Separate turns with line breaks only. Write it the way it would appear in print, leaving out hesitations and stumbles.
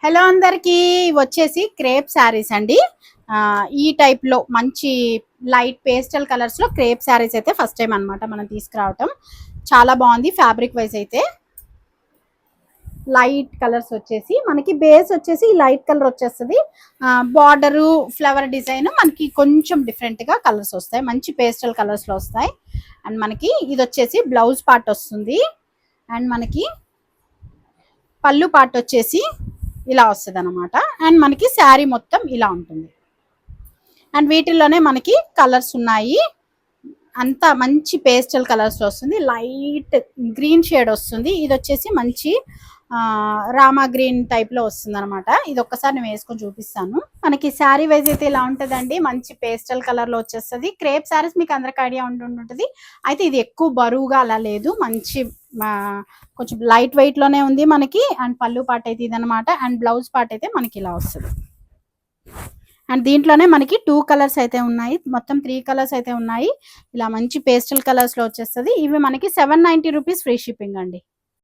Hello అందరికీ వచ్చేసి crepe saris అండి. ఈ టైప్లో మంచి లైట్ పేస్టల్ కలర్స్లో క్రేప్ శారీస్ అయితే ఫస్ట్ టైం అనమాట మనం తీసుకురావటం. చాలా బాగుంది. ఫ్యాబ్రిక్ వైజ్ అయితే లైట్ కలర్స్ వచ్చేసి మనకి బేస్ వచ్చేసి లైట్ కలర్ వచ్చేస్తుంది. బార్డరు ఫ్లవర్ డిజైన్ మనకి కొంచెం డిఫరెంట్గా కలర్స్ వస్తాయి. మంచి పేస్టల్ కలర్స్లో వస్తాయి. అండ్ మనకి ఇది వచ్చేసి బ్లౌజ్ పార్ట్ వస్తుంది. అండ్ మనకి పళ్ళు పార్ట్ వచ్చేసి ఇలా వస్తుంది అనమాట. అండ్ మనకి శారీ మొత్తం ఇలా ఉంటుంది. అండ్ వీటిల్లోనే మనకి కలర్స్ ఉన్నాయి. అంతా మంచి పేస్టల్ కలర్స్ వస్తుంది. లైట్ గ్రీన్ షేడ్ వస్తుంది. ఇది వచ్చేసి మంచి రామా గ్రీన్ టైప్లో వస్తుంది అనమాట. ఇది ఒక్కసారి నేను వేసుకొని చూపిస్తాను. మనకి శారీ వైజ్ అయితే ఇలా ఉంటుందండి. మంచి పేస్టల్ కలర్లో వచ్చేస్తుంది. క్రేప్ శారీస్ మీకు అందరికి ఐడియా ఉంటుంది. అయితే ఇది ఎక్కువ బరువుగా అలా లేదు. మంచి కొంచెం లైట్ వెయిట్లోనే ఉంది మనకి. అండ్ పళ్ళు పార్ట్ అయితే ఇదనమాట. అండ్ బ్లౌజ్ పార్ట్ అయితే మనకి ఇలా వస్తుంది. అండ్ దీంట్లోనే మనకి 2 కలర్స్ అయితే ఉన్నాయి. మొత్తం 3 కలర్స్ అయితే ఉన్నాయి. ఇలా మంచి పేస్టల్ కలర్స్లో వచ్చేస్తుంది. ఇవి మనకి 790 రూపీస్ ఫ్రీ షిప్పింగ్ అండి.